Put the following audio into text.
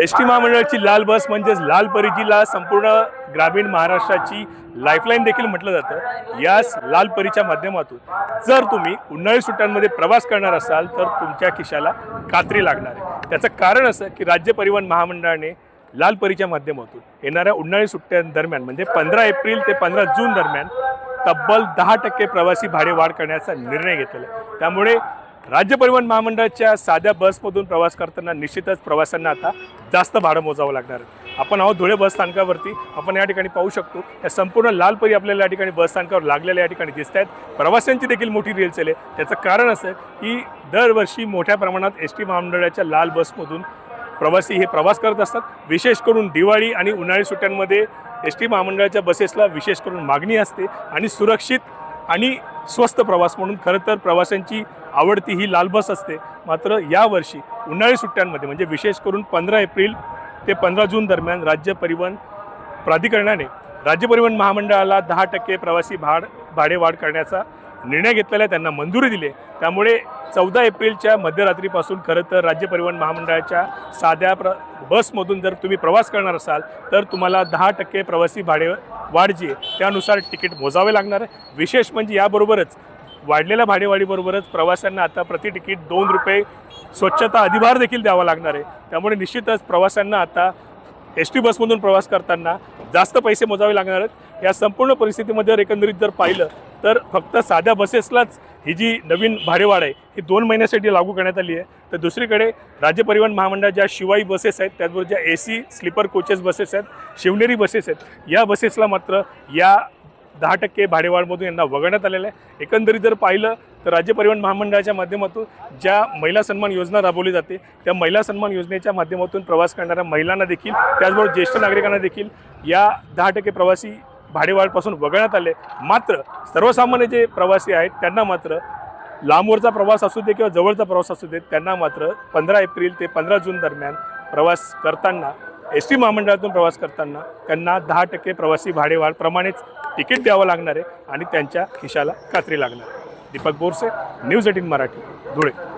ST महामंडळाची लाल बस म्हणजेच लाल परीजीला संपूर्ण ग्रामीण महाराष्ट्राची लाईफलाईन देखील म्हटलं जातं। याच लाल परीच्या माध्यमातून जर तुम्ही उन्हाळी सुट्ट्यांमध्ये प्रवास करणार असाल तर तुमच्या खिशाला कात्री लागणार आहे। त्याचं कारण असं की राज्य परिवहन महामंडळाने लाल परीच्या माध्यमातून येणाऱ्या उन्हाळी सुट्ट्यांदरम्यान म्हणजे 15 एप्रिल ते 15 जून दरम्यान तब्बल 10% प्रवासी भाडे वाढ करण्याचा निर्णय घेतलेला आहे। त्यामुळे राज्य परिवहन महामंडळाच्या साध्या बसमधून प्रवास करताना निश्चितच प्रवाशांना आता जास्त भाडं मोजावं लागणार आहे। आपण आहोत धुळे बस स्थानकावरती। आपण या ठिकाणी पाहू शकतो या संपूर्ण लाल परी आपल्याला या ठिकाणी बस स्थानकावर लागलेल्या या ठिकाणी दिसत आहेत। प्रवाशांची देखील मोठी रेलचेल आहे। त्याचं कारण असं की दरवर्षी मोठ्या प्रमाणात एस टी महामंडळाच्या लाल बसमधून प्रवासी हे प्रवास करत असतात। विशेष करून दिवाळी आणि उन्हाळी सुट्ट्यांमध्ये एस टी महामंडळाच्या बसेसला विशेष करून मागणी असते आणि सुरक्षित आणि स्वस्त प्रवास म्हणून खरं तर प्रवाशांची आवडती ही लाल बस असते। मात्र यावर्षी उन्हाळी सुट्ट्यांमध्ये म्हणजे विशेष करून 15 एप्रिल ते 15 जून दरम्यान राज्य परिवहन प्राधिकरणाने राज्य परिवहन महामंडळाला 10% प्रवासी भाडे वाढ करण्याचा निर्णय घेतलेला आहे, त्यांना मंजुरी दिली आहे। त्यामुळे 14 एप्रिलच्या मध्यरात्रीपासून खरं तर राज्य परिवहन महामंडळाच्या साध्या बसमधून जर तुम्ही प्रवास करणार असाल तर तुम्हाला 10% प्रवासी भाडे वाढ जी आहे त्यानुसार तिकीट मोजावे लागणार आहे। विशेष म्हणजे याबरोबरच वाढलेल्या भाडेवाढीबरोबरच प्रवाशांना आता प्रति तिकीट 2 रुपये स्वच्छता अधिभार देखील द्यावा लागणार आहे। त्यामुळे निश्चितच प्रवाशांना आता एस टी बसमधून प्रवास करताना जास्त पैसे मोजावे लागणार आहेत। या संपूर्ण परिस्थितीमध्ये एकंदरीत जर पाहिलं तर फक्त साध्या बसेसलाच ही जी नवीन भाडेवाढ आहे ही 2 महिन्यासाठी लागू करण्यात आली आहे। तर दुसरीकडे राज्य परिवहन महामंडळाच्या ज्या शिवाई बसेस आहेत त्याचबरोबर ज्या AC स्लीपर कोचेस बसेस आहेत, शिवनेरी बसेस आहेत, या बसेसला मात्र या 10% भाडेवाढमधून यांना वगळण्यात आलेलं आहे। एकंदरीत जर पाहिलं तर राज्य परिवहन महामंडळाच्या माध्यमातून ज्या महिला सन्मान योजना राबवली जाते त्या महिला सन्मान योजनेच्या माध्यमातून प्रवास करणाऱ्या महिलांना देखील त्याचबरोबर ज्येष्ठ नागरिकांना देखील या 10% प्रवासी भाडेवाढपासून वगळण्यात आले। मात्र सर्वसामान्य जे प्रवासी आहेत त्यांना मात्र लांबवरचा प्रवास असू दे किंवा जवळचा प्रवास असू दे त्यांना मात्र 15 एप्रिल ते 15 जून दरम्यान प्रवास करताना एस टी महामंडळातून प्रवास करताना त्यांना 10% प्रवासी भाडेवाढ प्रमाणेच तिकीट द्यावं लागणार आहे आणि त्यांच्या खिशाला कात्री लागणार आहे। दीपक बोरसे, न्यूज 18 मराठी, धुळे।